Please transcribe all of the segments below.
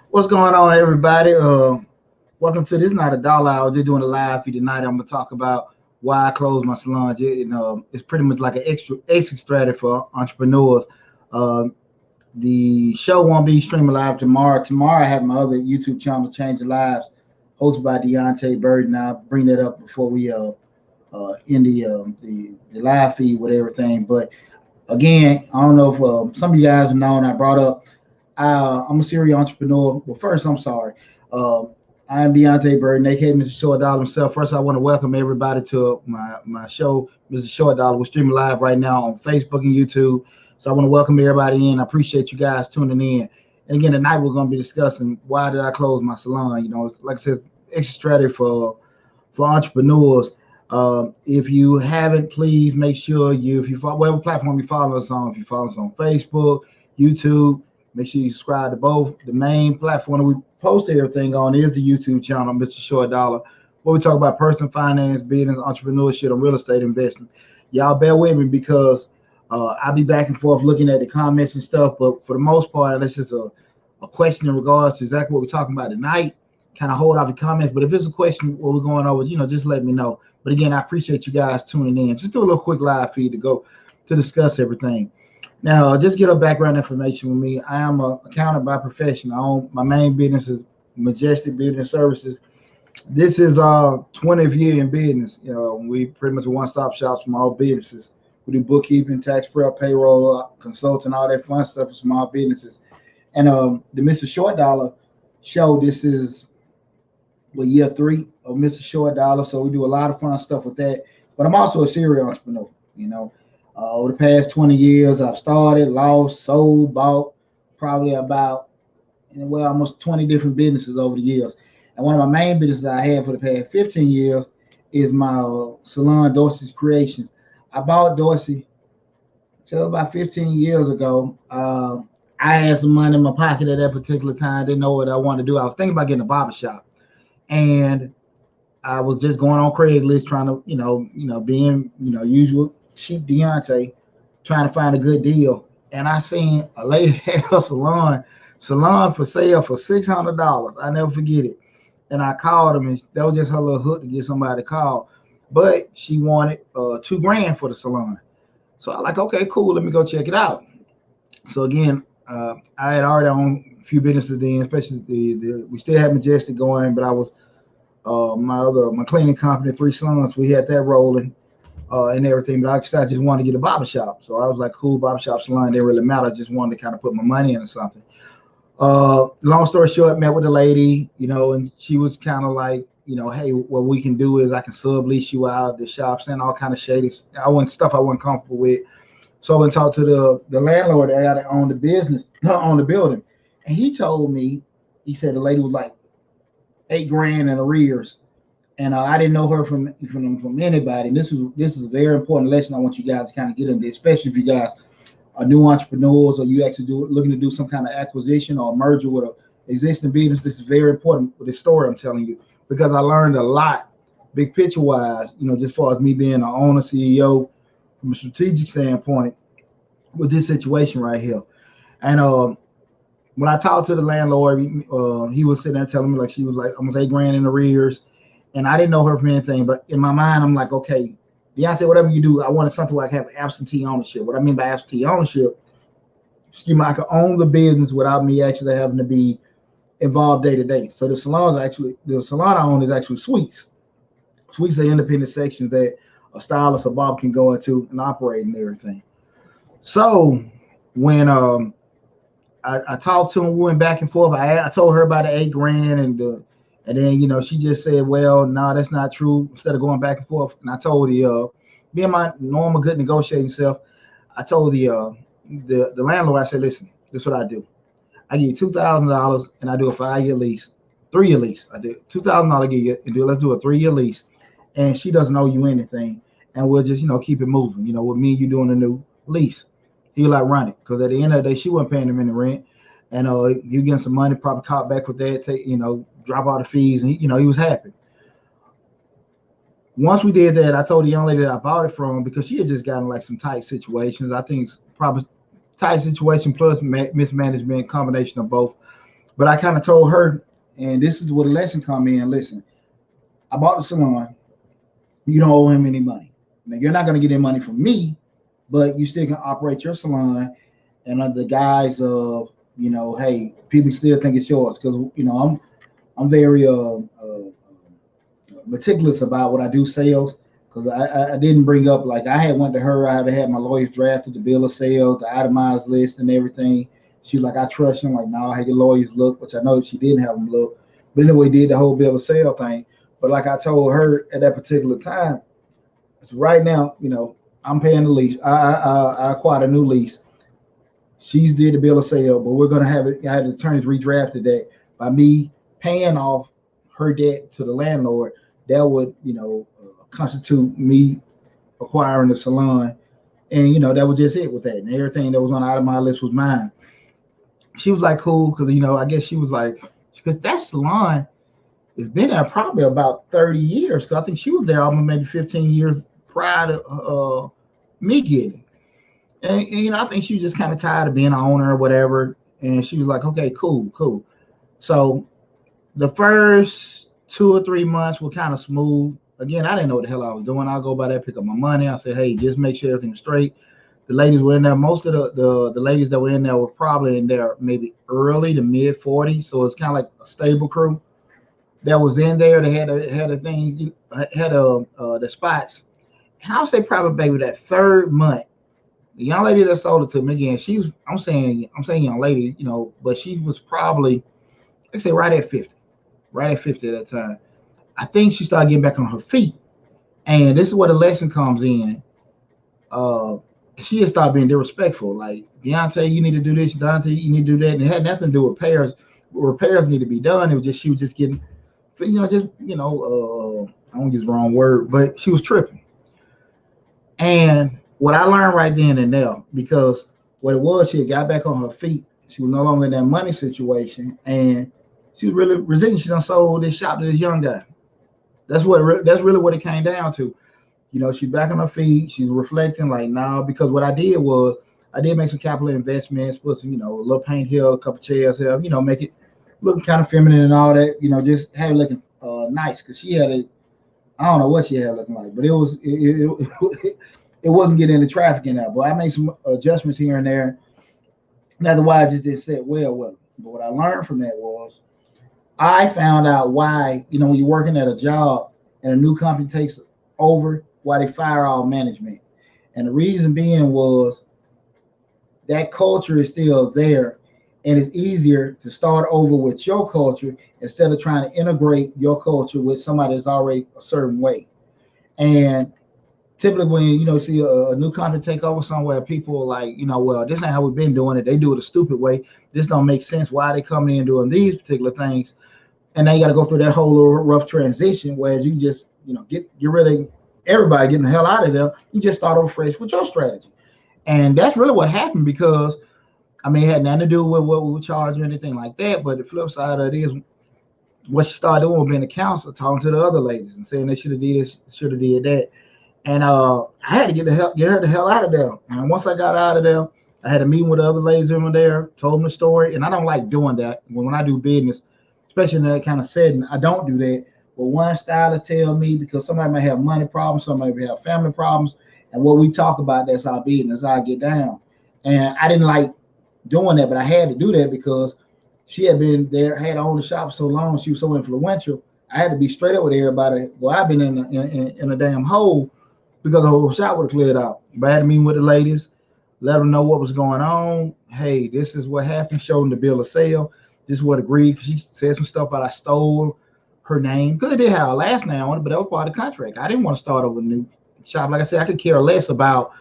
What's going on, everybody? Welcome to this Not a Dollar Hour. Just doing a live feed tonight. I'm gonna talk about why I closed my salon. It's pretty much like an extra strategy for entrepreneurs. The show won't be streaming live tomorrow. Tomorrow I have my other YouTube channel, Change the Lives, hosted by Deonte Burden. I'll bring that up before we end the live feed with everything. But again, I don't know if some of you guys have known. I brought up. I'm a serial entrepreneur. Well, first, I'm sorry. I am Deonte Burden, aka Mr. Short Dollar himself. First, I want to welcome everybody to my show, Mr. Short Dollar. We're streaming live right now on Facebook and YouTube. So I want to welcome everybody in. I appreciate you guys tuning in. And again, tonight we're going to be discussing why did I close my salon. It's, like I said, extra strategy for entrepreneurs. If you haven't, please make sure if you follow whatever platform you follow us on, if you follow us on Facebook, YouTube, make sure you subscribe to both. The main platform that we post everything on is the YouTube channel, Mr. Short Dollar, where we talk about personal finance, business, entrepreneurship, and real estate investment. Y'all bear with me because I'll be back and forth looking at the comments and stuff, but for the most part, that's just a question in regards to exactly what we're talking about tonight. Kind of hold off the comments, but if it's a question what we're going over, just let me know. But again, I appreciate you guys tuning in. Just do a little quick live feed to discuss everything. Now, just get a background information with me. I am an accountant by profession. My main business is Majestic Business Services. This is our 20th year in business. We pretty much a one-stop shop for small businesses. We do bookkeeping, tax prep, payroll, consulting, all that fun stuff for small businesses. And the Mr. Short Dollar show, this is year 3 of Mr. Short Dollar. So we do a lot of fun stuff with that. But I'm also a serial entrepreneur, Over the past 20 years, I've started, lost, sold, bought probably about and well, almost 20 different businesses over the years. And one of my main businesses I had for the past 15 years is my salon, Dorsey's Creations. I bought Dorsey till about 15 years ago. I had some money in my pocket at that particular time. Didn't know what I wanted to do. I was thinking about getting a barber shop, and I was just going on Craigslist trying to, being, usual cheap Deonte, trying to find a good deal. And I seen a lady had a salon for sale for $600. I never forget it. And I called them, and that was just her little hook to get somebody to call. But she wanted $2,000 for the salon. So I like, okay, cool. Let me go check it out. So again, I had already owned a few businesses then, especially we still had Majestic going, but I was my cleaning company, Three Sons, we had that rolling and everything. But I just wanted to get a barbershop. So I was like, cool, barbershop, salon, didn't really matter. I just wanted to kind of put my money into something. Long story short, met with a lady, and she was kind of like, hey, what we can do is I can sublease you out the shops and all kind of shady stuff I wasn't comfortable with. So I went and talked to the landlord that owned the business, on the building. And he told me, he said the lady was like $8,000 in arrears. And I didn't know her from anybody. And this is a very important lesson I want you guys to kind of get into, especially if you guys are new entrepreneurs or you actually looking to do some kind of acquisition or merger with an existing business. This is very important with this story I'm telling you, because I learned a lot, big picture wise, just as far as me being an owner, CEO, from a strategic standpoint with this situation right here. And when I talked to the landlord, he was sitting there telling me like she was like almost $8,000 in arrears. And I didn't know her from anything, but in my mind, I'm like, okay, Deonte, whatever you do, I wanted something where I can have absentee ownership. What I mean by absentee ownership, I can own the business without me actually having to be involved day to day. So the salon I own is actually suites. Suites are independent sections that a stylist or barber can go into and operate and everything. So when I talked to him, we went back and forth. I told her about the $8,000 and then she just said, well, no, that's not true. Instead of going back and forth, and I told being my normal good negotiating self, I told the landlord, I said, listen, this is what I do. I give you $2,000 and I do a 5-year lease, 3-year lease. I do $2,000 give you and let's do a 3-year lease. And she doesn't owe you anything. And we'll just, keep it moving, with me and you doing a new lease. He like run it. Because at the end of the day, she wasn't paying him any rent. And you getting some money, probably caught back with that, drop all the fees. And, he was happy. Once we did that, I told the young lady that I bought it from, because she had just gotten like some tight situations. I think it's probably tight situation plus mismanagement, combination of both. But I kind of told her, and this is where the lesson come in. Listen, I bought the salon. You don't owe him any money. Now, you're not going to get any money from me, but you still can operate your salon and under the guise of, hey, people still think it's yours. Because, I'm very meticulous about what I do sales. Because I didn't bring up, like, I had went to her, I had my lawyers drafted the bill of sales, the itemized list and everything. She was like, I trust you. I'm like, no, I had your lawyers look, which I know she didn't have them look. But anyway, did the whole bill of sale thing. But like I told her at that particular time, so right now, I'm paying the lease. I acquired a new lease. She's did the bill of sale, but we're going to have it. I had the attorneys redrafted that by me paying off her debt to the landlord. That would, constitute me acquiring the salon. And, that was just it with that. And everything that was on the itemized list was mine. She was like, cool, because, I guess she was like, because that salon, it's been there probably about 30 years. Cause I think she was there almost maybe 15 years prior to me getting it. And I think she was just kind of tired of being an owner or whatever. And she was like, okay, cool. So the first 2 or 3 months were kind of smooth. Again, I didn't know what the hell I was doing. I'll go by there, pick up my money. I said, hey, just make sure everything's straight. The ladies were in there. Most of the ladies that were in there were probably in there maybe early to mid 40s. So it's kind of like a stable crew that was in there. They had a thing, had the spots. And I'll say probably maybe that 3rd month, the young lady that sold it to me, again, I'm saying young lady, but she was probably, let's say right at 50 at that time. I think she started getting back on her feet. And this is where the lesson comes in. She just started being disrespectful. Like, Deonte, you need to do this. Deonte, you need to do that. And it had nothing to do with payers. repairs need to be done. It was just she was just getting, just I don't use the wrong word, but she was tripping. And what I learned right then and there, because what it was, she had got back on her feet. She was no longer in that money situation, and she was really resenting. She done sold this shop to this young guy. That's really what it came down to. She's back on her feet. She's reflecting like, nah, because what I did was I did make some capital investments, put some, a little paint here, a couple chairs here, make it look kind of feminine and all that, just have it looking nice. Because she had I don't know what she had looking like, but it wasn't getting into traffic in that. But I made some adjustments here and there. And otherwise, just didn't sit well with them. But what I learned from that was I found out why, when you're working at a job and a new company takes over, why they fire all management. And the reason being was that culture is still there, and it's easier to start over with your culture instead of trying to integrate your culture with somebody that's already a certain way. And typically when you see a new company take over somewhere, people are like, well, this ain't how we've been doing it. They do it a stupid way. This don't make sense. Why are they coming in doing these particular things? And now you got to go through that whole little rough transition, whereas you just get rid of everybody, getting the hell out of there. You just start over fresh with your strategy. And that's really what happened, because it had nothing to do with what we were charging or anything like that. But the flip side of it is what she started doing was being a counselor, talking to the other ladies and saying they should have did this, should have did that. And I had to get her the hell out of there. And once I got out of there, I had a meeting with the other ladies over there, told them the story. And I don't like doing that when I do business, especially in that kind of setting. I don't do that. But one stylist tell me, because somebody may have money problems, somebody may have family problems, and what we talk about, that's our business, that's how I get down. And I didn't like doing that, but I had to do that because she had been there, had owned the shop for so long, she was so influential. I had to be straight up with everybody. Well, I've been in a damn hole because the whole shop would have cleared out. But I had to meet with the ladies, let them know what was going on. Hey, this is what happened. Show them the bill of sale. This is what agreed. She said some stuff about I stole her name, because it did have a last name on it, but that was part of the contract. I didn't want to start over a new shop. Like I said, I could care less about,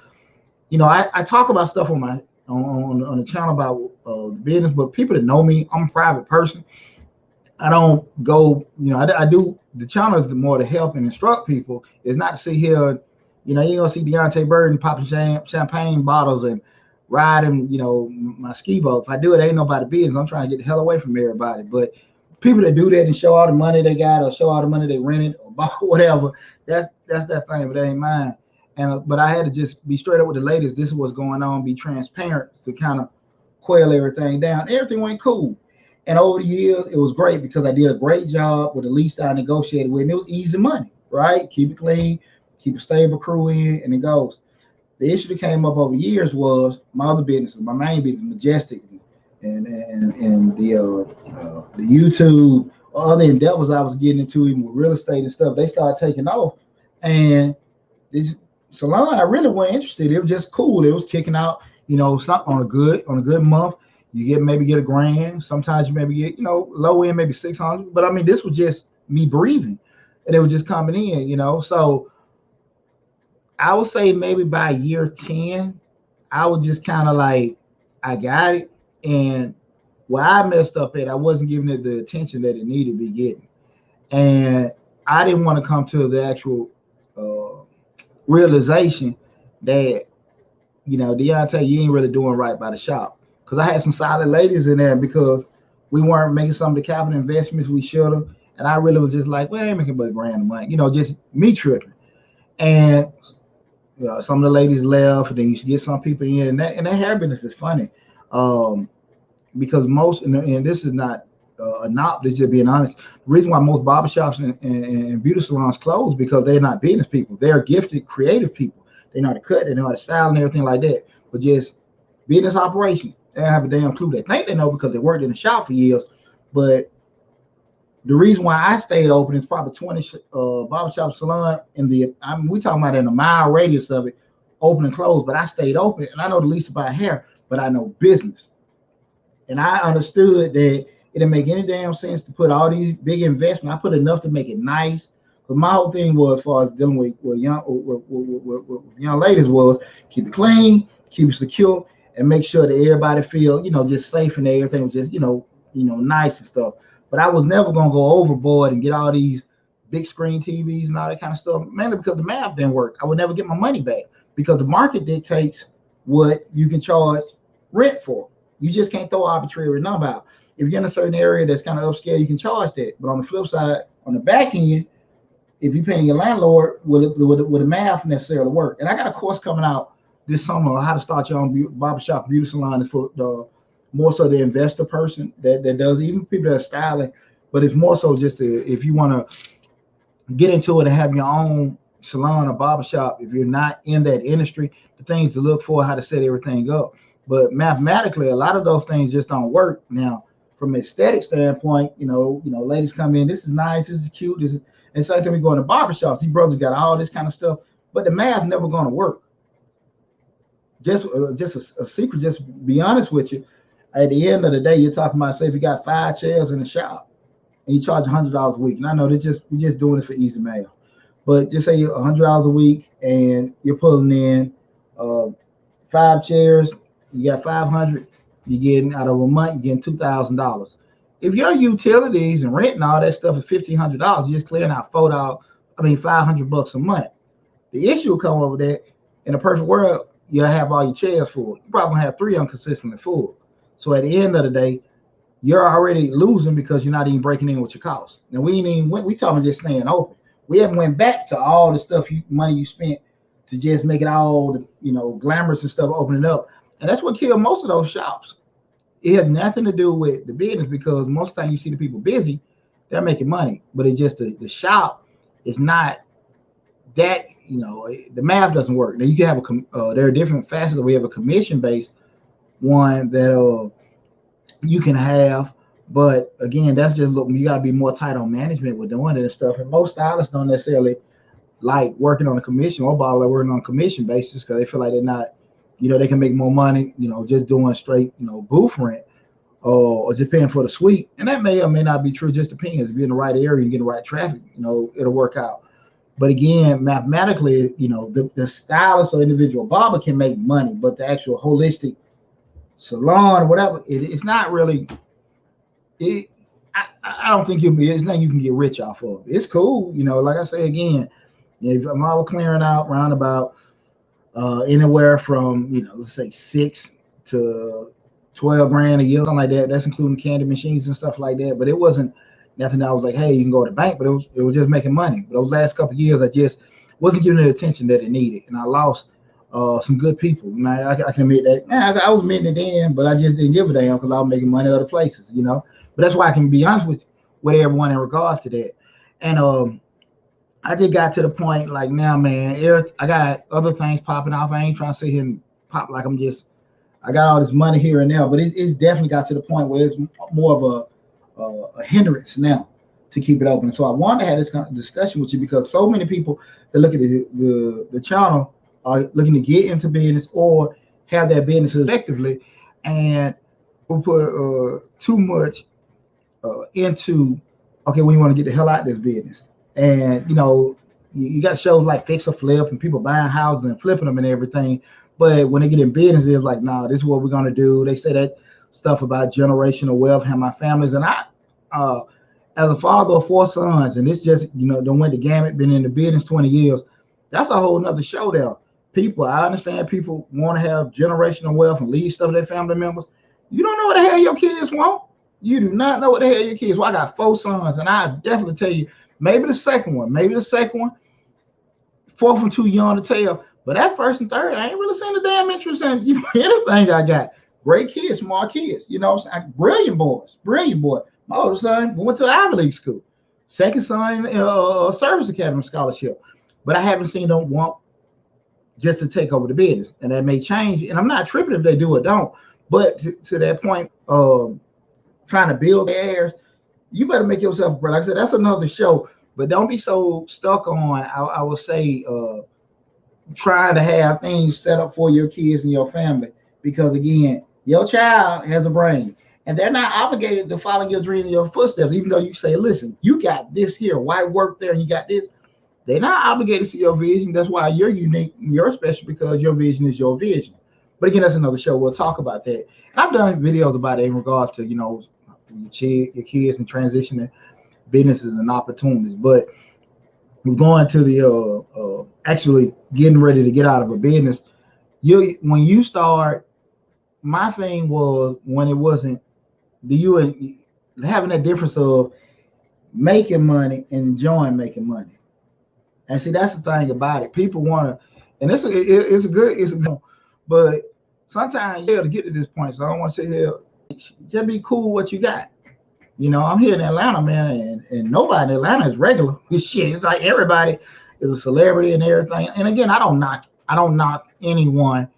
I talk about stuff on my on the channel about business, but people that know me, I'm a private person. I don't go, I do, the channel is more to help and instruct people. It's not to sit here, you ain't gonna see Deonte Burden popping champagne bottles and riding, my ski boat. If I do it, ain't nobody business. I'm trying to get the hell away from everybody. But people that do that and show all the money they got, or show all the money they rented, or bought, whatever, that's that thing, but that ain't mine. And but I had to just be straight up with the ladies. This is what's going on. Be transparent to kind of quail everything down. Everything went cool. And over the years, it was great because I did a great job with the least I negotiated with, and it was easy money, right? Keep it clean, keep a stable crew in, and it goes. The issue that came up over years was my other businesses, my main business, Majestic, and the YouTube, other endeavors I was getting into, even with real estate and stuff. They started taking off, and this Salon, I really wasn't interested. It was just cool. It was kicking out, something on a good month. You maybe get $1,000. Sometimes you maybe get, low end, maybe 600. But this was just me breathing, and it was just coming in, So I would say maybe by year 10, I was just kind of like, I got it. And where I messed up at, I wasn't giving it the attention that it needed to be getting. And I didn't want to come to the actual realization that, Deonte, you ain't really doing right by the shop. Because I had some solid ladies in there because we weren't making some of the capital investments we should have. And I really was just like, well, I ain't making but $1,000 a month, just me tripping. And some of the ladies left, and then you get some people in, and that hair business is funny. Because most, and this is not this is just being honest, the reason why most barbershops and beauty salons close because they're not business people. They're gifted, creative people. They know how to cut, they know how to style and everything like that. But just business operation, they don't have a damn clue. They think they know because they worked in the shop for years. But the reason why I stayed open is probably 20 barbershop salon we talking about in a mile radius of it, open and close. But I stayed open, and I know the least about hair, but I know business. And I understood that it didn't make any damn sense to put all these big investments. I put enough to make it nice. But my whole thing was, as far as dealing with young ladies, was keep it clean, keep it secure, and make sure that everybody feel, just safe and everything was just, nice and stuff. But I was never gonna go overboard and get all these big screen TVs and all that kind of stuff, mainly because the math didn't work. I would never get my money back because the market dictates what you can charge rent for. You just can't throw an arbitrary number out. If you're in a certain area that's kind of upscale, you can charge that. But on the flip side, on the back end, if you're paying your landlord, will the math necessarily work? And I got a course coming out this summer on how to start your own barbershop beauty salon. It's for the more so the investor person that does, even people that are styling, but it's more so just if you want to get into it and have your own salon or barbershop, if you're not in that industry, the things to look for, how to set everything up. But mathematically, a lot of those things just don't work. Now, from an aesthetic standpoint, ladies come in, this is nice, this is cute, this is, and same thing we go into barbershops. These brothers got all this kind of stuff, but the math never going to work. Just a secret, just be honest with you. At the end of the day, you're talking about, say, if you got 5 chairs in the shop and you charge $100 a week. And I know we're just doing this for easy math, but just say you're $100 a week and you're pulling in 5 chairs. You got 500. You're getting out of a month. You're getting $2,000. If your utilities and rent and all that stuff is $1,500, you're just clearing out $500 a month. The issue will come over that. In a perfect world, you'll have all your chairs full. You probably have 3 consistently full. So at the end of the day, you're already losing because you're not even breaking in with your costs. Now we talking just staying open. We haven't went back to all the stuff money you spent to just make it all glamorous and stuff, opening up. And that's what killed most of those shops. It has nothing to do with the business, because most of the time you see the people busy, they're making money. But it's just the shop is not that, the math doesn't work. Now you can have there are different facets. We have a commission-based one that you can have, but again, that's just you got to be more tight on management with doing it and stuff. And most stylists don't necessarily like working on a commission or like working on a commission basis because they feel like they're not, they can make more money, just doing straight, booth rent or just paying for the suite. And that may or may not be true. Just depends. If you're in the right area, you get the right traffic, it'll work out. But again, mathematically, the stylist or individual barber can make money, but the actual holistic salon or whatever, it's not really. I don't think it's nothing you can get rich off of. It's cool, like I say again, if I'm all clearing out round about anywhere from let's say 6 to 12 grand a year, something like that. That's including candy machines and stuff like that. But it wasn't nothing that I was like, hey, you can go to the bank, but it was just making money. But those last couple of years, I just wasn't giving it the attention that it needed, and I lost some good people. And I can admit that. I was admitting it then, but I just didn't give a damn because I was making money other places, But that's why I can be honest with everyone in regards to that. And I just got to the point like now, man, I got other things popping off. I ain't trying to sit here and pop like I got all this money here and there, but it's definitely got to the point where it's more of a hindrance now to keep it open. So I wanted to have this kind of discussion with you because so many people that look at the channel are looking to get into business or have their businesses effectively, and we put too much into when you want to get the hell out of this business. And you got shows like Fix or Flip and people buying houses and flipping them and everything, but when they get in business, it's like, nah, this is what we're gonna do. They say that stuff about generational wealth, have my families, and I as a father of 4 sons, and this just don't went the gamut, been in the business 20 years, that's a whole nother show there. I understand people want to have generational wealth and leave stuff to their family members. You don't know what the hell your kids want. You do not know what the hell your kids want. I got 4 sons, and I definitely tell you, maybe the second one, 4th one too young to tell, but that 1st and 3rd, I ain't really seen the damn interest in anything I got. Great kids, smart kids, brilliant boys. My older son went to Ivy League school. Second son, Service Academy scholarship, but I haven't seen them want just to take over the business, and that may change. And I'm not tripping if they do or don't. But to that point, trying to build the heirs, you better make yourself, bro. Like I said, that's another show. But don't be so stuck on, I would say, trying to have things set up for your kids and your family. Because again, your child has a brain, and they're not obligated to follow your dreams and your footsteps. Even though you say, listen, you got this here, why work there, and you got this. They're not obligated to your vision. That's why you're unique and you're special, because your vision is your vision. But again, that's another show. We'll talk about that. And I've done videos about it in regards to, your kids and transitioning businesses and opportunities. But we're going to the actually getting ready to get out of a business. When you start, my thing was when it wasn't having that difference of making money and enjoying making money. And see, that's the thing about it. People want to, and it's a good, but sometimes to get to this point. So I don't want to sit here. Just be cool what you got. I'm here in Atlanta, man, and nobody in Atlanta is regular. Shit, it's like everybody is a celebrity and everything. And again, I don't knock anyone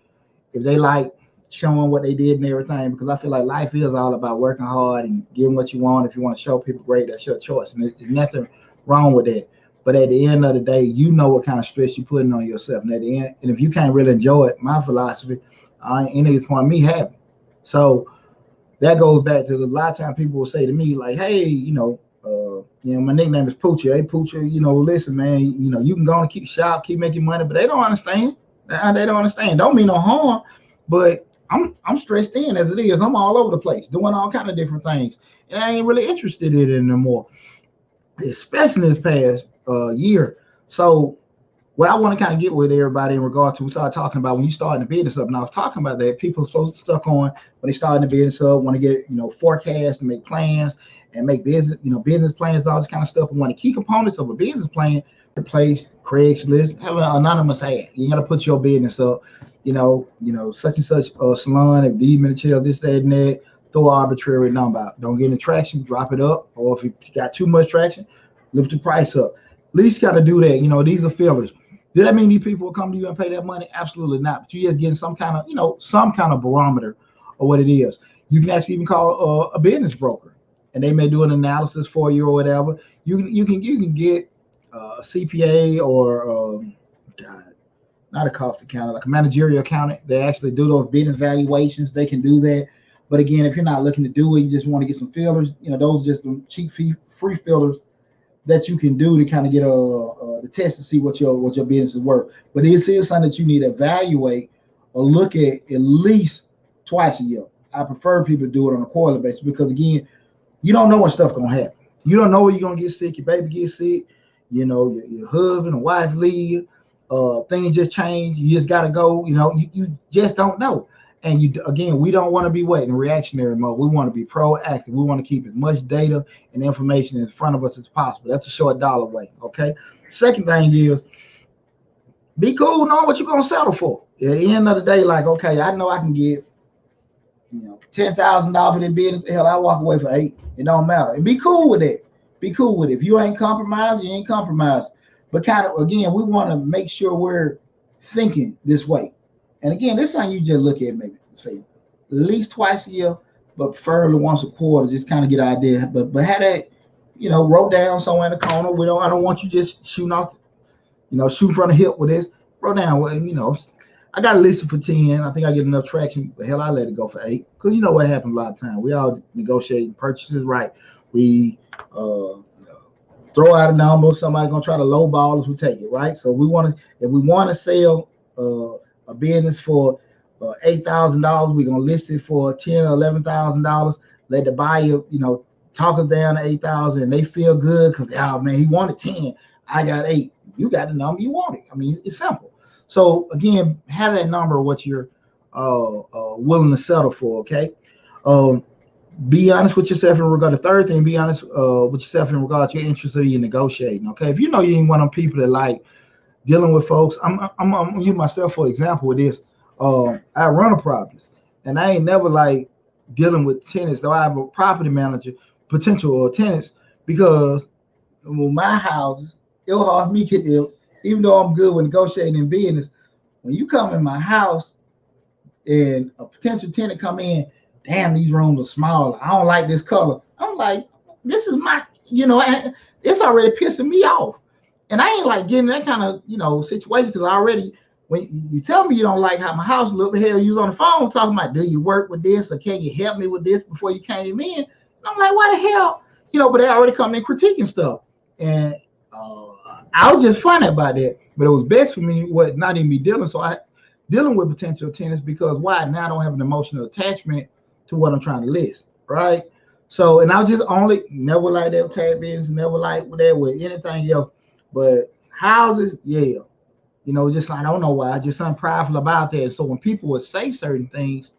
if they like showing what they did and everything, because I feel like life is all about working hard and getting what you want. If you want to show people, great, that's your choice, and there's nothing wrong with that. But at the end of the day, you know what kind of stress you're putting on yourself. And at the end, and if you can't really enjoy it, my philosophy, any point me happy. So that goes back to a lot of times people will say to me like, hey, my nickname is Poocher. Hey, Poocher, listen, man, you can go and keep shop, keep making money, but they don't understand. They don't understand. Don't mean no harm, but I'm stressed in as it is. I'm all over the place doing all kind of different things, and I ain't really interested in it anymore, especially this past year. So what I want to kind of get with everybody in regard to, we started talking about when you starting a business up, and I was talking about that people are so stuck on when they starting a business up, want to get forecast and make plans and make business plans, all this kind of stuff. And one of the key components of a business plan, place, Craigslist, have an anonymous ad. You got to put your business up, such and such salon, if these minutes, this, that, and that. Throw an arbitrary number out. Don't get any traction, drop it up. Or if you got too much traction, lift the price up. At least got to do that. These are fillers. Did that mean these people will come to you and pay that money? Absolutely not. But you're just getting some kind of barometer of what it is. You can actually even call a business broker, and they may do an analysis for you or whatever. You can get a CPA or not a cost accountant, like a managerial accountant. They actually do those business valuations. They can do that. But again, if you're not looking to do it, you just want to get some fillers. Those are just some cheap free fillers that you can do to kind of get the test to see what your business is worth. But this is something that you need to evaluate or look at least twice a year. I prefer people to do it on a quarterly basis because again, you don't know when stuff gonna happen. You don't know when you're gonna get sick, your baby gets sick, your husband or wife leave, things just change, you just gotta go, you just don't know. And we don't want to be waiting in reactionary mode. We want to be proactive. We want to keep as much data and information in front of us as possible. That's a short dollar way. Okay. Second thing is be cool knowing what you're gonna settle for. At the end of the day, like, okay, I know I can get $10,000 for this business. Hell, I walk away for $8,000. It don't matter. And be cool with it. Be cool with it. If you ain't compromised, you ain't compromised. But kind of again, we want to make sure we're thinking this way. And again, this time you just look at maybe say at least twice a year, but preferably once a quarter, just kind of get an idea. But have that, wrote down somewhere in the corner. I don't want you just shooting off, shoot from the hip with this. Wrote down I got a list for 10. I think I get enough traction. But hell, I let it go for 8. Because what happens a lot of times. We all negotiating purchases, right? We throw out a number, somebody gonna try to lowball us, we take it, right? So if we want to sell a business for $8,000, we're gonna list it for $10,000 or $11,000. Let the buyer, talk us down to $8,000, and they feel good because man, he wanted 10, I got 8. You got the number you wanted. I mean, it's simple. So again, have that number of what you're willing to settle for. Okay. Be honest with yourself in regard. The third thing, be honest with yourself in regard to your interest in negotiating. Okay. If you ain't one of them people that like dealing with folks, I'm gonna use myself for example with this. I run a properties, and I ain't never like dealing with tenants. Though I have a property manager, potential tenants, because with my houses, it'll hard me get ill. Even though I'm good with negotiating in business, when you come in my house and a potential tenant come in, damn, these rooms are small. I don't like this color. I'm like, this is my, and it's already pissing me off. And I ain't like getting that kind of, situation because I already, when you tell me you don't like how my house look, the hell you was on the phone talking about, do you work with this or can you help me with this before you came in? And I'm like, why the hell? But they already come in critiquing stuff. And I was just funny about that. But it was best for me what not even be dealing. So I dealing with potential tenants because why? Now I don't have an emotional attachment to what I'm trying to list, right? So, and I was just only never like that with tag business, never like with that with anything else, but houses, yeah. Just I don't know why, just something prideful about that. So when people would say certain things,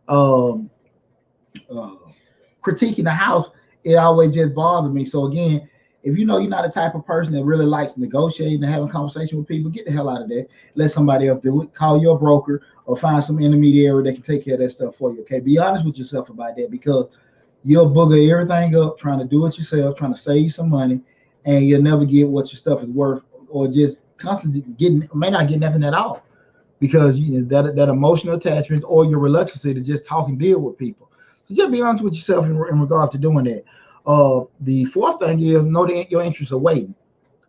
um, uh, critiquing the house, it always just bothered me. So again, if you're not the type of person that really likes negotiating and having a conversation with people, get the hell out of there. Let somebody else do it. Call your broker or find some intermediary that can take care of that stuff for you. Okay, be honest with yourself about that, because you'll booger everything up trying to do it yourself, trying to save you some money, and you'll never get what your stuff is worth, or just constantly may not get nothing at all, because that emotional attachment or your reluctance to just talk and deal with people. So just be honest with yourself in regards to doing that. The fourth thing is know that your interests are waiting.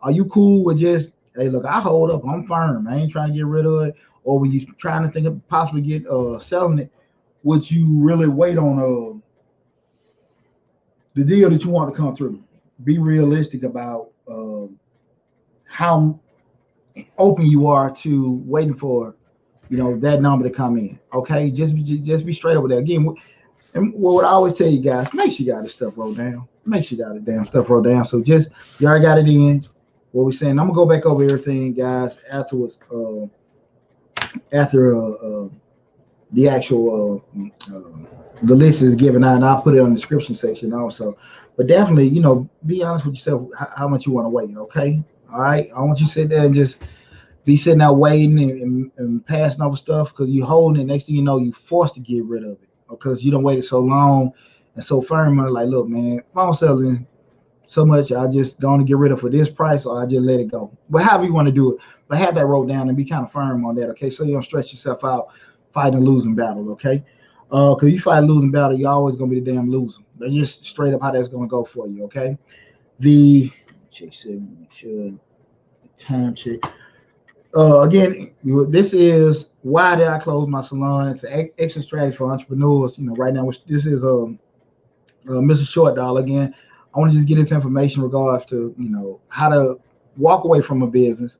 Are you cool with just, hey, look, I hold up, I'm firm, I ain't trying to get rid of it, or when you trying to think of possibly get selling it, would you really wait on the deal that you want to come through? Be realistic about how open you are to waiting for that number to come in. Okay, just be straight over there. Again, and what I always tell you guys, make sure you got this stuff rolled down. Make sure you got the damn stuff rolled down. So just you already got it in. What we're saying, I'm gonna go back over everything, guys, afterwards. After the actual the list is given out, and I'll put it on the description section also. But definitely, be honest with yourself how much you want to wait. Okay, all right. I don't want you to sit there and just be sitting out waiting and passing over stuff, because you're holding it. Next thing you know, you're forced to get rid of it because you don't waited so long and so firm. Like, look, man, if I'm selling so much, I just going to get rid of for this price, or I just let it go. But however you want to do it, but have that wrote down and be kind of firm on that. Okay, so you don't stress yourself out fighting a losing battle. Okay, because you fight a losing battle, you're always going to be the damn loser. That's just straight up how that's going to go for you. Okay, the check 7, make sure time check. Again, this is why did I close my salon? It's an exit strategy for entrepreneurs. Right now, this is Mr. Short Dollar again. I want to just get this information in regards to how to walk away from a business.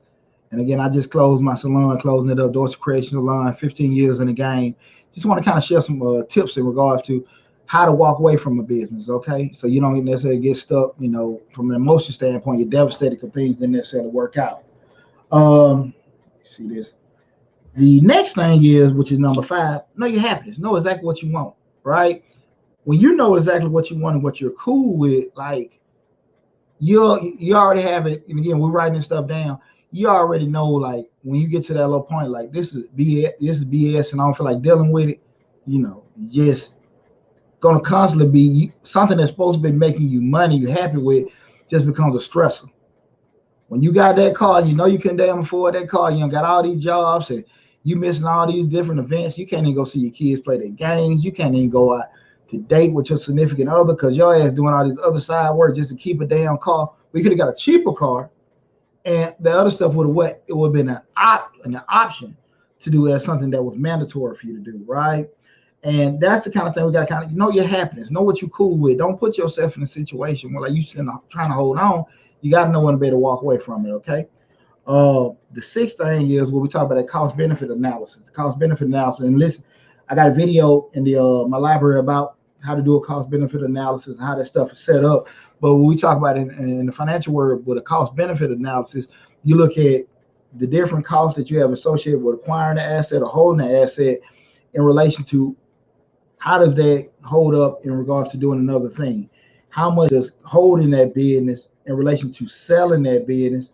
And again, I just closed my salon, closing it up, Dorset Creation Salon, 15 years in the game. Just want to kind of share some tips in regards to how to walk away from a business. Okay, so you don't necessarily get stuck. From an emotional standpoint, you're devastated because things didn't necessarily work out. See this. The next thing is, which is number 5, know your happiness. Know exactly what you want, right? When you know exactly what you want and what you're cool with, like you already have it. And again, we're writing this stuff down. You already know, like when you get to that little point, like this is BS, and I don't feel like dealing with it. Just gonna constantly be something that's supposed to be making you money, you're happy with, just becomes a stressor. When you got that car, you can damn afford that car. You got all these jobs and you missing all these different events. You can't even go see your kids play their games. You can't even go out to date with your significant other because your ass doing all these other side work just to keep a damn car. We could have got a cheaper car, and the other stuff would have been an option to do as something that was mandatory for you to do, right? And that's the kind of thing we got to kind of know your happiness, know what you're cool with. Don't put yourself in a situation where like you trying to hold on. You got to know when to be able to walk away from it, okay? The 6th thing is what we talk about, that cost-benefit analysis. The cost-benefit analysis. And listen, I got a video in the my library about how to do a cost-benefit analysis and how that stuff is set up. But when we talk about it in the financial world with a cost-benefit analysis, you look at the different costs that you have associated with acquiring the asset or holding the asset in relation to how does that hold up in regards to doing another thing. How much does holding that business in relation to selling that business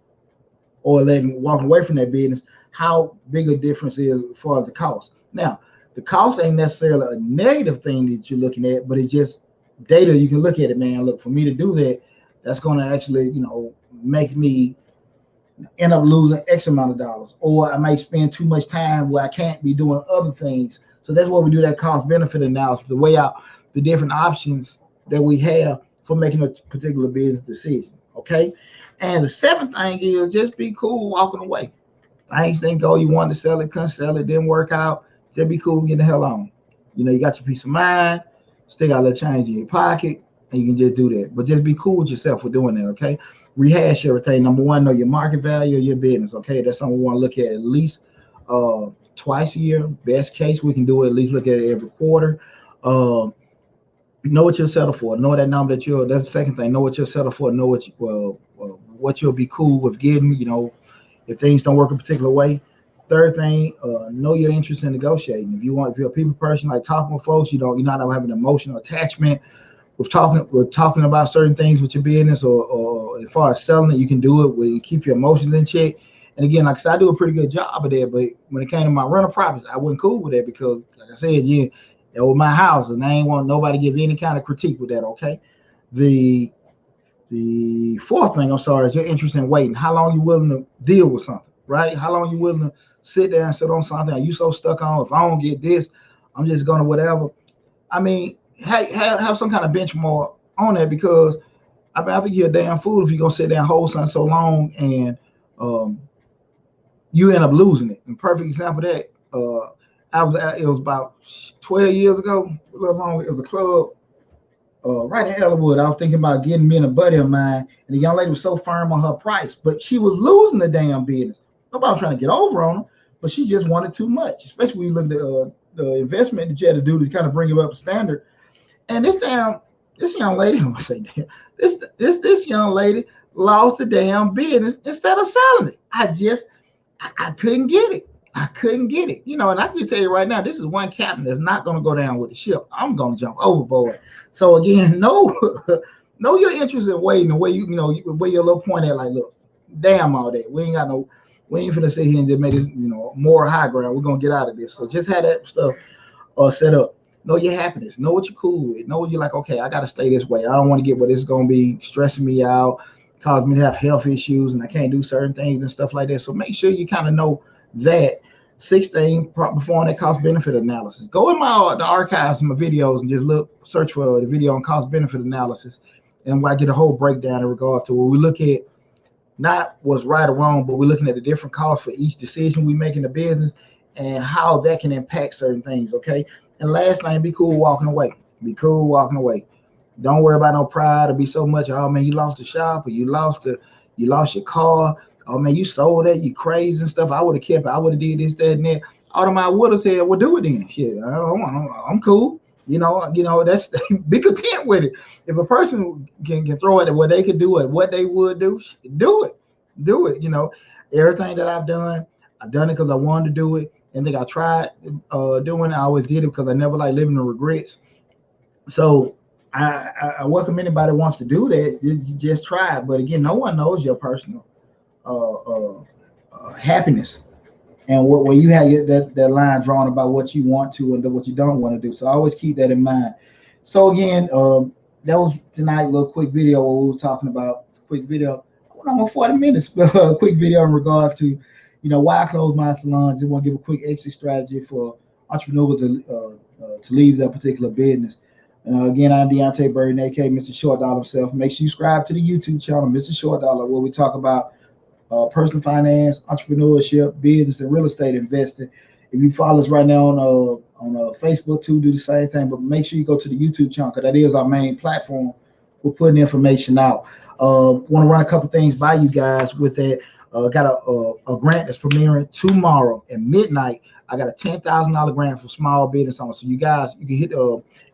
or walking away from that business, how big a difference is as far as the cost. Now, the cost ain't necessarily a negative thing that you're looking at, but it's just data. You can look at it, man. Look, for me to do that, that's going to actually, make me end up losing X amount of dollars, or I might spend too much time where I can't be doing other things. So that's why we do that cost benefit analysis to weigh out the different options that we have for making a particular business decision. Okay. And the 7th thing is just be cool walking away. Things didn't go, you wanted to sell it, couldn't sell it, didn't work out. Just be cool, get the hell on. You got your peace of mind, still got a little change in your pocket, and you can just do that. But just be cool with yourself for doing that, okay? Rehash everything. Number 1, know your market value of your business, okay? That's something we want to look at least twice a year. Best case, we can do it, at least look at it every quarter. Know what you'll settle for. Know that number that you'll. That's the second thing. Know what you'll settle for. Know what you'll be cool with getting. If things don't work a particular way. Third thing, know your interest in negotiating. If you're a people person, like talking with folks, you're not having an emotional attachment with talking about certain things with your business, or as far as selling it, you can do it where you keep your emotions in check. And again, like I said, I do a pretty good job of that. But when it came to my rental properties, I wasn't cool with that because, like I said, yeah, that was my house, and I ain't want nobody to give any kind of critique with that. Okay, the the fourth thing, I'm sorry, is your interest in waiting. How long you willing to deal with something, right? How long you willing to sit there and sit on something? Are you so stuck on, if I don't get this, I'm just gonna whatever? I mean, have some kind of benchmark on that, because I think you're a damn fool if you're gonna sit there and hold something so long and um, you end up losing it. And perfect example of that, it was about 12 years ago, a little longer. It was a club right in Ellenwood. I was thinking about getting me and a buddy of mine, and the young lady was so firm on her price, but she was losing the damn business. Nobody was trying to get over on her, but she just wanted too much, especially when you look at the investment that you had to do to kind of bring it up to standard. And this young lady, I say damn, this young lady lost the damn business instead of selling it. I couldn't get it. I couldn't get it. And I can tell you right now, this is one captain that's not going to go down with the ship. I'm going to jump overboard. So again, know your interest in waiting, the way where your little point at, like, look, damn all that. We ain't finna sit here and just make this, more high ground. We're going to get out of this. So just have that stuff set up. Know your happiness. Know what you're cool with. Know what you're like, okay, I got to stay this way. I don't want to get what it's going to be stressing me out, cause me to have health issues, and I can't do certain things and stuff like that. So make sure you kind of know that. Sixth thing, perform that cost benefit analysis. Go in the archives of my videos and just search for the video on cost benefit analysis, and where I get a whole breakdown in regards to where we look at not what's right or wrong, but we're looking at the different costs for each decision we make in the business and how that can impact certain things. Okay. And last thing, be cool walking away. Be cool walking away. Don't worry about no pride or be so much, oh man, you lost the shop, or you lost your car. Oh man, you sold that, you crazy and stuff. I would have kept it. I would have did this, that, and that. All of my would have said, well, do it then. Shit, I'm cool. That's be content with it. If a person can throw it at what they could do at what they would do, do it. Everything that I've done it because I wanted to do it. And think I tried doing it. I always did it because I never like living in regrets. So I welcome anybody who wants to do that. You just try it. But again, no one knows your personal happiness and where you have that line drawn about what you want to and what you don't want to do. So always keep that in mind. So again, that was tonight, a little quick video where we were talking about quick video. I went almost 40 minutes, but a quick video in regards to why I closed my salons. I want to give a quick exit strategy for entrepreneurs to leave that particular business. Again, I'm Deonte Burden, aka Mr. Short Dollar himself. Make sure you subscribe to the YouTube channel, Mr. Short Dollar, where we talk about personal finance, entrepreneurship, business, and real estate investing. If you follow us right now on Facebook too, do the same thing. But make sure you go to the YouTube channel, because that is our main platform. We're putting information out. Want to run a couple things by you guys with that. Got a grant that's premiering tomorrow at midnight. I got a $10,000 grant for small business owners. So you guys, you can hit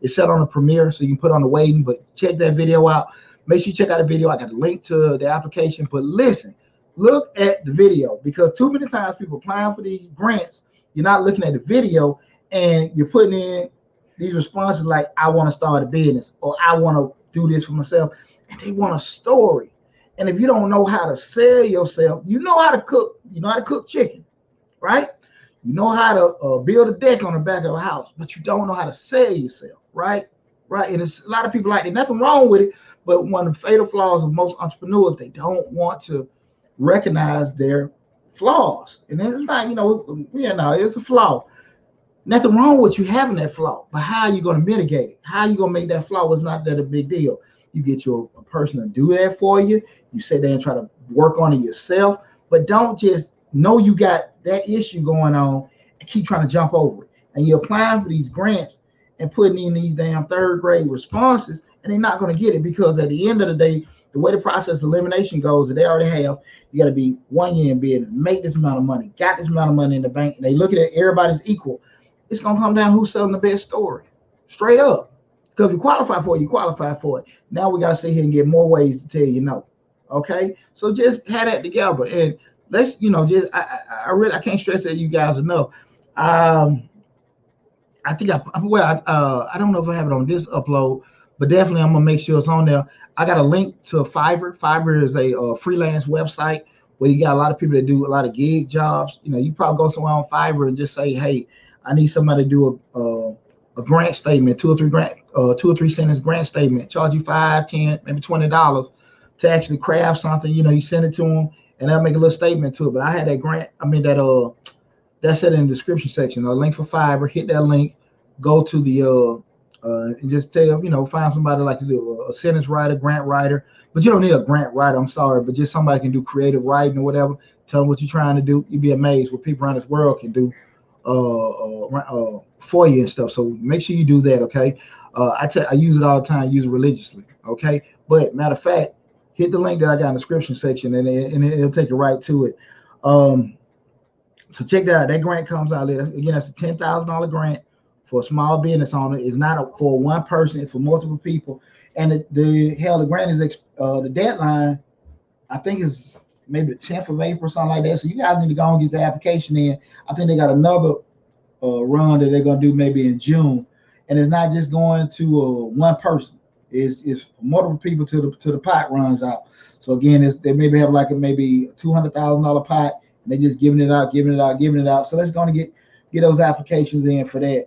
it's set on the premiere, so you can put on the waiting. But check that video out. Make sure you check out the video. I got a link to the application. But listen, look at the video, because too many times people applying for these grants, you're not looking at the video and you're putting in these responses like, I want to start a business, or I want to do this for myself, and they want a story. And if you don't know how to sell yourself, you know how to cook chicken, right? You know how to build a deck on the back of a house, but you don't know how to sell yourself, right? And it's a lot of people like that. Nothing wrong with it, but one of the fatal flaws of most entrepreneurs, they don't want to recognize their flaws. And then it's like, it's a flaw. Nothing wrong with you having that flaw, but how are you going to mitigate it? How are you going to make that flaw? It's not that a big deal. You get a person to do that for you. You sit there and try to work on it yourself, but don't just know you got that issue going on and keep trying to jump over it. And you're applying for these grants and putting in these damn third grade responses, and they're not going to get it, because at the end of the day, the way the process elimination goes, that they already have, you got to be 1 year in business, make this amount of money, got this amount of money in the bank, and they look at it, everybody's equal. It's going to come down to who's selling the best story, straight up. Because if you qualify for it, you qualify for it. Now we got to sit here and get more ways to tell you no. Okay, so just have that together, and let's, just I really, I can't stress that you guys enough. I think I don't know if I have it on this upload, but definitely I'm gonna make sure it's on there. I got a link to Fiverr. Fiverr is a freelance website where you got a lot of people that do a lot of gig jobs. You probably go somewhere on Fiverr and just say, hey, I need somebody to do a grant statement, two or three sentence grant statement. Charge you $5, $10, maybe $20 to actually craft something. You send it to them and they'll make a little statement to it. But I had that grant. I mean that's it in the description section. A link for Fiverr. Hit that link. Go to the and just find somebody like to do a sentence writer, grant writer. But you don't need a grant writer. I'm sorry, but just somebody can do creative writing or whatever. Tell them what you're trying to do. You'd be amazed what people around this world can do for you and stuff. So make sure you do that. Okay. I use it all the time. Use it religiously. Okay. But matter of fact, hit the link that I got in the description section and it'll take you right to it. So check that out. That grant comes out later. Again, that's a $10,000 grant for a small business owner. It's not for one person. It's for multiple people. And the grant is the deadline, I think, is maybe the 10th of April, something like that. So you guys need to go and get the application in. I think they got another run that they're gonna do maybe in June. And it's not just going to one person. It's multiple people till the pot runs out. So again, they maybe have like maybe $200,000 pot. And they just giving it out. So let's go and get those applications in for that.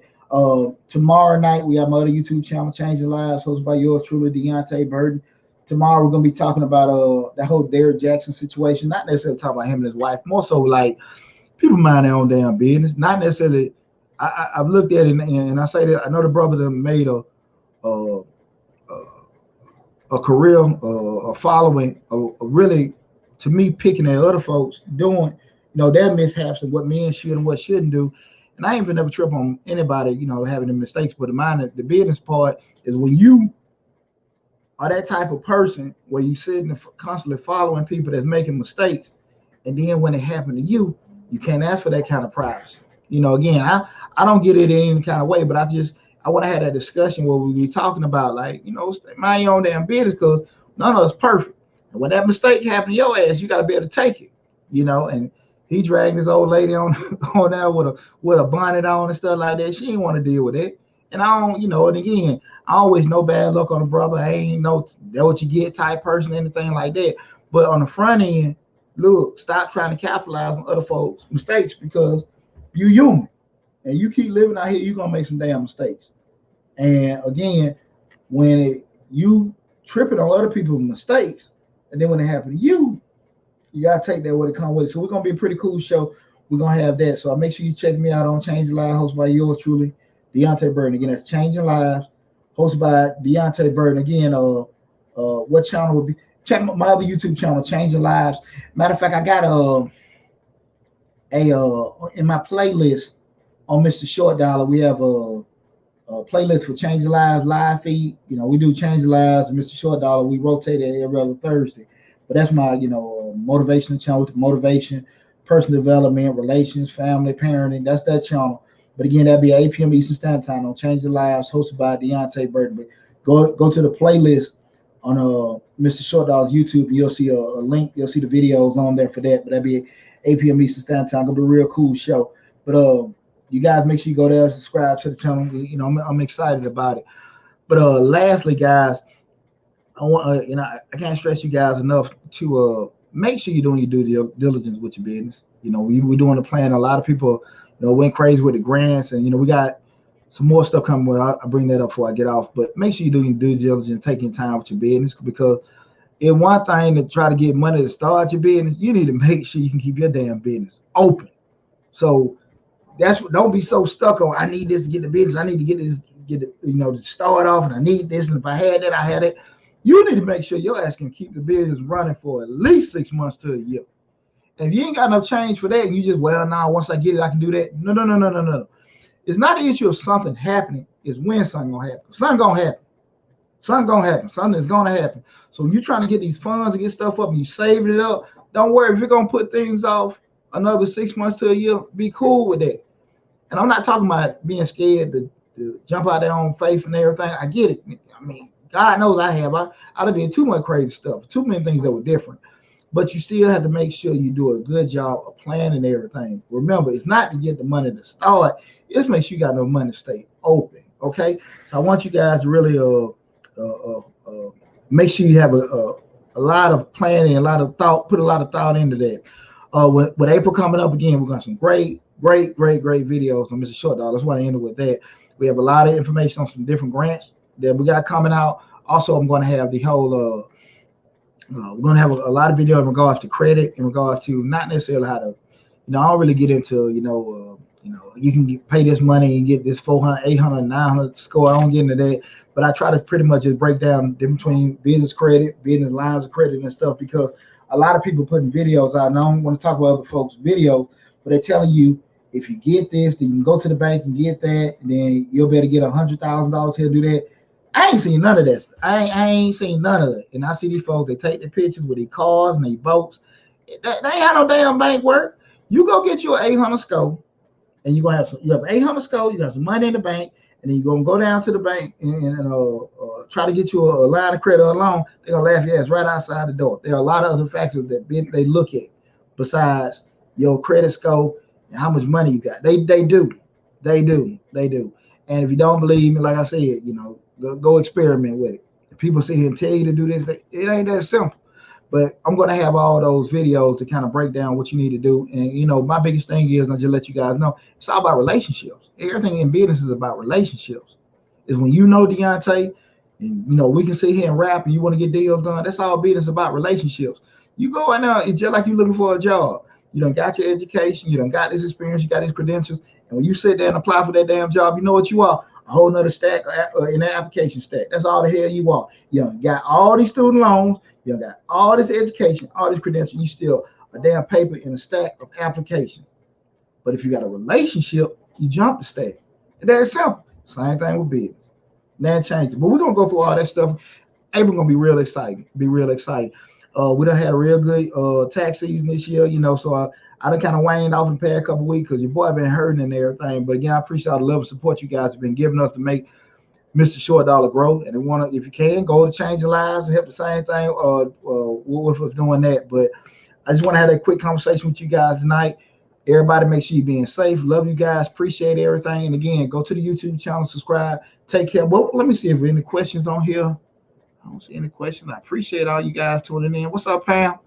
Tomorrow night we have my other YouTube channel, Changing Lives, hosted by yours truly, Deonte Burden. Tomorrow we're gonna be talking about that whole Derrick Jackson situation. Not necessarily talking about him and his wife, more so like people mind their own damn business. Not necessarily. I've looked at it and I say that I know the brother that made a career, a following, really, to me, picking at other folks doing, their mishaps and what men should and what shouldn't do. And I ain't even never trip on anybody, having the mistakes. But the business part is when you are that type of person where you sitting and constantly following people that's making mistakes, and then when it happened to you, you can't ask for that kind of privacy. Again, I don't get it in any kind of way, but I want to have that discussion where we be talking about, like, mind your own damn business, because none of us perfect. And when that mistake happened to your ass, you got to be able to take it, and he dragged his old lady on there with a bonnet on and stuff like that. She didn't want to deal with it. And I don't, and again, I always know bad luck on the brother. I ain't know that what you get type person, anything like that. But on the front end, look, stop trying to capitalize on other folks' mistakes, because you human. And you keep living out here, you're going to make some damn mistakes. And again, when you tripping on other people's mistakes, and then when it happen to you, you gotta take that what it comes with it. So we're gonna be a pretty cool show. We're gonna have that. So make sure you check me out on Changing Lives, hosted by yours truly, Deonte Burden. Again, that's Changing Lives, hosted by Deonte Burden. Again, what channel would be? Check my other YouTube channel, Changing Lives. Matter of fact, I got in my playlist on Mr. Short Dollar, we have a playlist for Changing Lives live feed. We do Changing Lives and Mr. Short Dollar. We rotate it every other Thursday. But that's my, motivational channel with motivation, personal development, relations, family, parenting. That's that channel. But again, that'd be 8 p.m. Eastern Standard Time on Changing Lives, hosted by Deonte Burden. But go to the playlist on Mr. Short Dollar's YouTube, and you'll see a link. You'll see the videos on there for that. But that'd be 8 p.m. Eastern Standard Time. Gonna be a real cool show. But you guys make sure you go there, subscribe to the channel. I'm excited about it. But lastly, guys, I want I can't stress you guys enough to make sure you're doing your due diligence with your business. We're doing a plan. A lot of people went crazy with the grants, and we got some more stuff coming. Well, I'll bring that up before I get off. But make sure you're doing due diligence, taking time with your business, because it's one thing to try to get money to start your business. You need to make sure you can keep your damn business open. So don't be so stuck on, I need this to get the business. I need to get this, to start off, and I need this. And if I had that, I had it. You need to make sure your ass can keep the business running for at least 6 months to a year. And if you ain't got no change for that, and you just, once I get it, I can do that. No. It's not the issue of something happening. It's when something gonna happen. Something gonna happen. Something is gonna happen. So when you're trying to get these funds and get stuff up, and you saving it up, don't worry. If you're gonna put things off another 6 months to a year, be cool with that. And I'm not talking about being scared to jump out there on faith and everything. I get it. I mean, God knows I have. I done did too much crazy stuff, too many things that were different. But you still have to make sure you do a good job of planning everything. Remember, it's not to get the money to start. It's make sure you got no money to stay open. Okay, so I want you guys to really make sure you have a lot of planning, a lot of thought, put a lot of thought into that. With April coming up again, we're got some great videos on Mr. Short Dollar. That's why I ended with that. We have a lot of information on some different grants that we got coming out. Also, I'm going to have the whole. We're going to have a lot of video in regards to credit, in regards to not necessarily how to, I don't really get into, you can pay this money and get this 400, 800, 900 score. I don't get into that, but I try to pretty much just break down the difference between business credit, business lines of credit and stuff, because a lot of people putting videos out, and I don't want to talk about other folks' videos, but they're telling you, if you get this, then you can go to the bank and get that, and then you'll be able to get $100,000 here, do that. I ain't seen none of that. I ain't seen none of it. And I see these folks, they take their pictures with their cars and their boats. They ain't had no damn bank work. You go get you an 800 score, and you have an 800 score, you got some money in the bank, and then you're going to go down to the bank and try to get you a line of credit or a loan. They're going to laugh your ass right outside the door. There are a lot of other factors that they look at besides your credit score and how much money you got. They do. And if you don't believe me, like I said, go experiment with it. If people sit here and tell you to do this, it ain't that simple. But I'm going to have all those videos to kind of break down what you need to do. And, my biggest thing is, and I just let you guys know, it's all about relationships. Everything in business is about relationships. It's when Deonte, and, we can sit here and rap and you want to get deals done. That's all business about, relationships. You go right now, it's just like you looking for a job. You done got your education. You done got this experience. You got these credentials. And when you sit there and apply for that damn job, you know what you are? A whole nother stack in that application stack. That's all the hell you are. You got all these student loans. You got all this education, all this credentials. You still a damn paper in a stack of applications. But if you got a relationship, you jump the stack. That's simple. Same thing with business. That changes. But we're gonna go through all that stuff. April's gonna be real exciting. We done had a real good tax season this year. So I done kind of waned off in the past couple weeks because your boy been hurting and everything. But again, I appreciate all the love and support you guys have been giving us to make Mr. Short Dollar grow. And if you can, go to Changing Lives and help the same thing with us doing that. But I just want to have that quick conversation with you guys tonight. Everybody, make sure you're being safe. Love you guys. Appreciate everything. And again, go to the YouTube channel, subscribe. Take care. Well, let me see if there are any questions on here. I don't see any questions. I appreciate all you guys tuning in. What's up, Pam?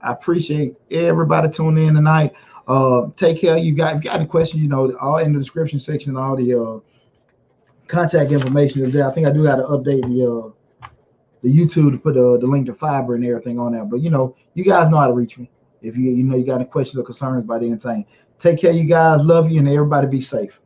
I appreciate everybody tuning in tonight. Take care. If you got any questions, all in the description section, all the contact information is there. I think I do got to update the YouTube to put the link to Fiverr and everything on there. But you guys know how to reach me if you got any questions or concerns about anything. Take care, you guys. Love you, and everybody be safe.